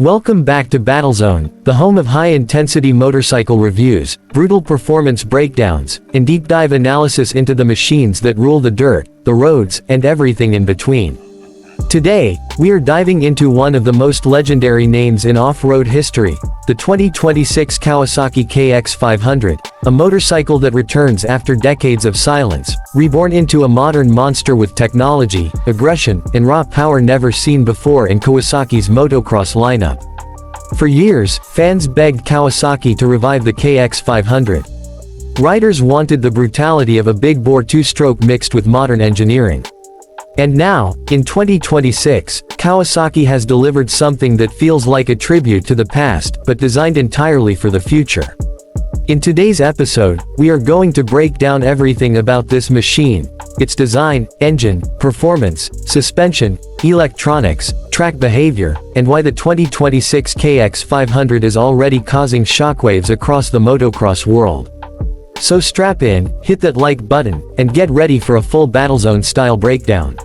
Welcome back to Battlezone, the home of high-intensity motorcycle reviews, brutal performance breakdowns, and deep-dive analysis into the machines that rule the dirt, the roads, and everything in between. Today, we are diving into one of the most legendary names in off-road history, the 2026 Kawasaki KX500, a motorcycle that returns after decades of silence, reborn into a modern monster with technology, aggression, and raw power never seen before in Kawasaki's motocross lineup. For years, fans begged Kawasaki to revive the KX500. Riders wanted the brutality of a big-bore two-stroke mixed with modern engineering. And now, in 2026, Kawasaki has delivered something that feels like a tribute to the past, but designed entirely for the future. In today's episode, we are going to break down everything about this machine: its design, engine, performance, suspension, electronics, track behavior, and why the 2026 KX500 is already causing shockwaves across the motocross world. So strap in, hit that like button, and get ready for a full Battlezone-style breakdown.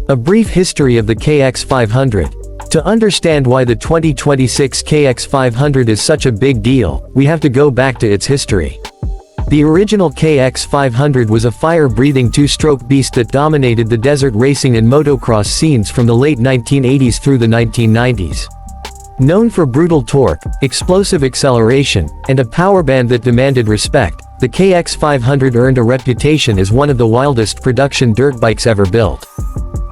A brief history of the KX500. To understand why the 2026 KX500 is such a big deal, we have to go back to its history. The original KX500 was a fire-breathing two-stroke beast that dominated the desert racing and motocross scenes from the late 1980s through the 1990s. Known for brutal torque, explosive acceleration, and a power band that demanded respect, the KX500 earned a reputation as one of the wildest production dirt bikes ever built.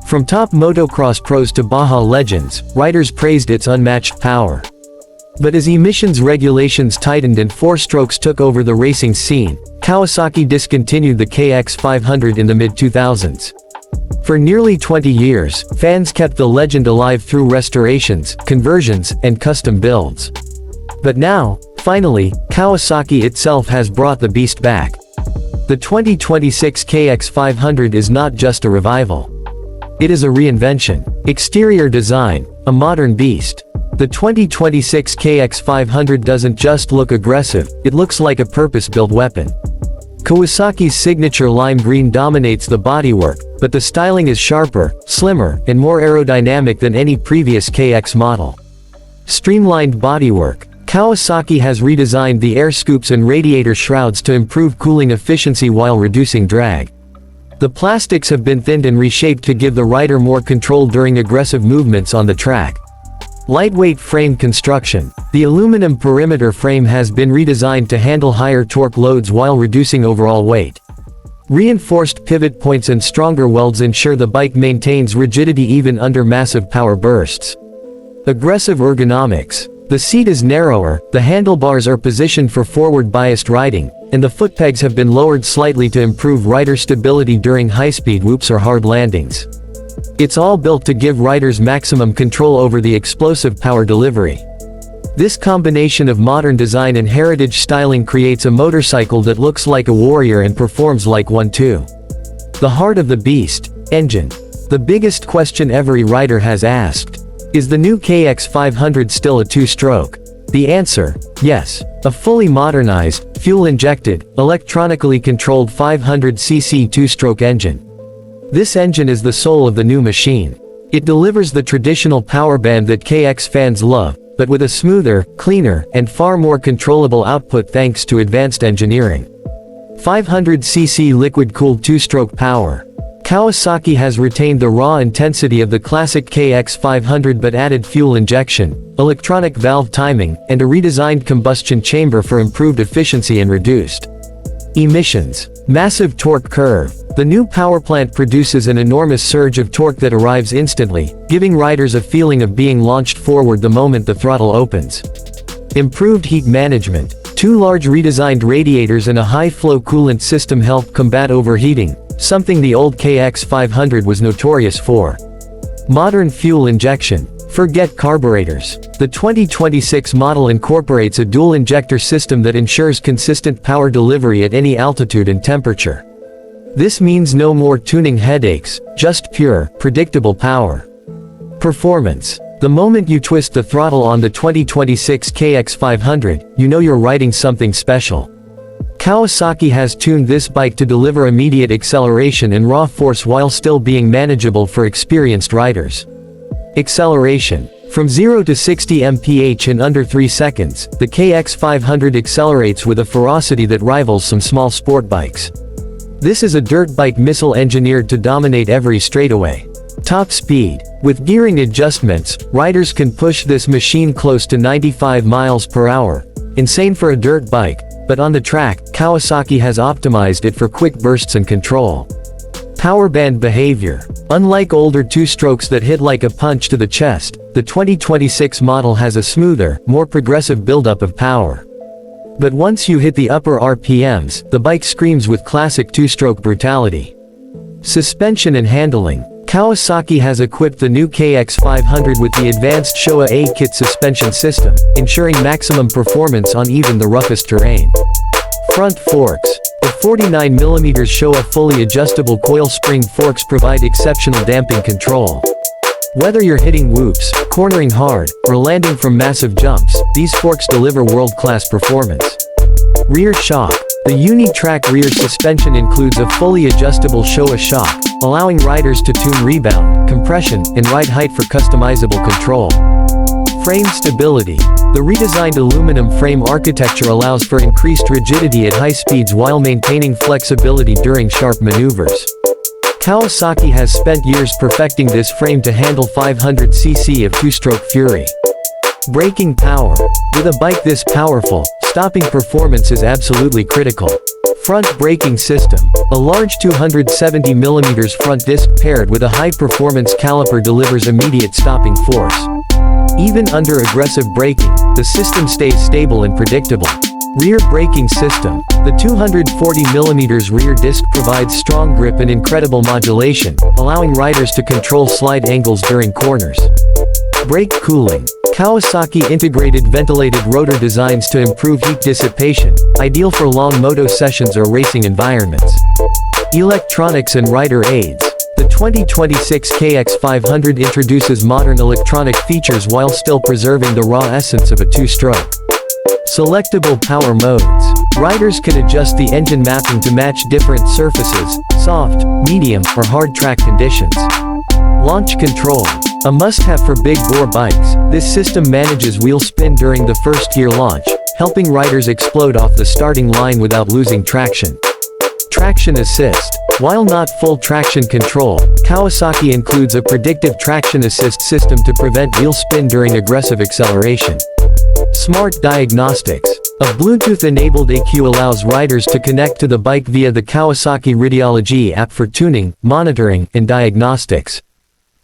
From top motocross pros to Baja legends, riders praised its unmatched power. But as emissions regulations tightened and four-strokes took over the racing scene, Kawasaki discontinued the KX500 in the mid-2000s. For nearly 20 years, fans kept the legend alive through restorations, conversions, and custom builds. But now, finally, Kawasaki itself has brought the beast back. The 2026 KX500 is not just a revival. It is a reinvention. Exterior design, a modern beast. The 2026 KX500 doesn't just look aggressive, it looks like a purpose-built weapon. Kawasaki's signature lime green dominates the bodywork, but the styling is sharper, slimmer, and more aerodynamic than any previous KX model. Streamlined bodywork. Kawasaki has redesigned the air scoops and radiator shrouds to improve cooling efficiency while reducing drag. The plastics have been thinned and reshaped to give the rider more control during aggressive movements on the track. Lightweight frame construction. The aluminum perimeter frame has been redesigned to handle higher torque loads while reducing overall weight. Reinforced pivot points and stronger welds ensure the bike maintains rigidity even under massive power bursts. Aggressive ergonomics. The seat is narrower, the handlebars are positioned for forward-biased riding, and the footpegs have been lowered slightly to improve rider stability during high-speed whoops or hard landings. It's all built to give riders maximum control over the explosive power delivery. This combination of modern design and heritage styling creates a motorcycle that looks like a warrior and performs like one too. The heart of the beast: engine. The biggest question every rider has asked: is the new KX500 still a two-stroke? The answer: yes. A fully modernized, fuel-injected, electronically controlled 500cc two-stroke engine. This engine is the soul of the new machine. It delivers the traditional power band that KX fans love, but with a smoother, cleaner, and far more controllable output thanks to advanced engineering. 500cc liquid-cooled two-stroke power. Kawasaki has retained the raw intensity of the classic KX500 but added fuel injection, electronic valve timing, and a redesigned combustion chamber for improved efficiency and reduced emissions. Massive torque curve. The new powerplant produces an enormous surge of torque that arrives instantly, giving riders a feeling of being launched forward the moment the throttle opens. Improved heat management. Two large redesigned radiators and a high-flow coolant system help combat overheating, something the old KX500 was notorious for. Modern fuel injection. Forget carburetors. The 2026 model incorporates a dual-injector system that ensures consistent power delivery at any altitude and temperature. This means no more tuning headaches, just pure, predictable power. Performance. The moment you twist the throttle on the 2026 KX500, you know you're riding something special. Kawasaki has tuned this bike to deliver immediate acceleration and raw force while still being manageable for experienced riders. Acceleration. From 0 to 60 mph in under 3 seconds, the KX500 accelerates with a ferocity that rivals some small sport bikes. This is a dirt bike missile engineered to dominate every straightaway. Top speed. With gearing adjustments, riders can push this machine close to 95 miles per hour. Insane for a dirt bike, but on the track, Kawasaki has optimized it for quick bursts and control. Power band behavior. Unlike older two-strokes that hit like a punch to the chest, the 2026 model has a smoother, more progressive buildup of power. But once you hit the upper RPMs, the bike screams with classic two-stroke brutality. Suspension and handling. Kawasaki has equipped the new KX500 with the advanced Showa A-Kit suspension system, ensuring maximum performance on even the roughest terrain. Front forks. The 49mm Showa fully adjustable coil spring forks provide exceptional damping control. Whether you're hitting whoops, cornering hard, or landing from massive jumps, these forks deliver world-class performance. Rear shock. The Unitrack rear suspension includes a fully adjustable Showa shock, allowing riders to tune rebound, compression, and ride height for customizable control. Frame stability. The redesigned aluminum frame architecture allows for increased rigidity at high speeds while maintaining flexibility during sharp maneuvers. Kawasaki has spent years perfecting this frame to handle 500cc of two-stroke fury. Braking power. With a bike this powerful, stopping performance is absolutely critical. Front braking system. A large 270mm front disc paired with a high-performance caliper delivers immediate stopping force. Even under aggressive braking, the system stays stable and predictable. Rear braking system. The 240mm rear disc provides strong grip and incredible modulation, allowing riders to control slide angles during corners. Brake cooling. Kawasaki integrated ventilated rotor designs to improve heat dissipation, ideal for long moto sessions or racing environments. Electronics and rider aids. The 2026 KX500 introduces modern electronic features while still preserving the raw essence of a two-stroke. Selectable power modes. Riders can adjust the engine mapping to match different surfaces, soft, medium, or hard track conditions. Launch control. A must-have for big-bore bikes, this system manages wheel spin during the first gear launch, helping riders explode off the starting line without losing traction. Traction assist. While not full traction control, Kawasaki includes a predictive traction assist system to prevent wheel spin during aggressive acceleration. Smart diagnostics. A Bluetooth-enabled ECU allows riders to connect to the bike via the Kawasaki Radiology app for tuning, monitoring, and diagnostics.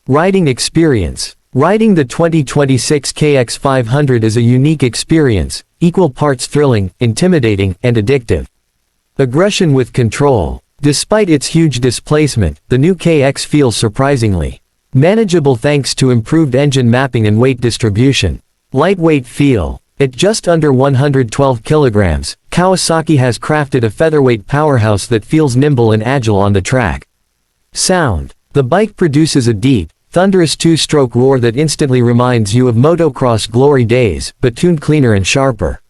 Riding experience. Riding the 2026 KX500 is a unique experience, equal parts thrilling, intimidating, and addictive. Aggression with control. Despite its huge displacement, the new KX feels surprisingly manageable thanks to improved engine mapping and weight distribution. Lightweight feel. At just under 112 kilograms, Kawasaki has crafted a featherweight powerhouse that feels nimble and agile on the track. Sound. The bike produces a deep, thunderous two-stroke roar that instantly reminds you of motocross glory days, but tuned cleaner and sharper.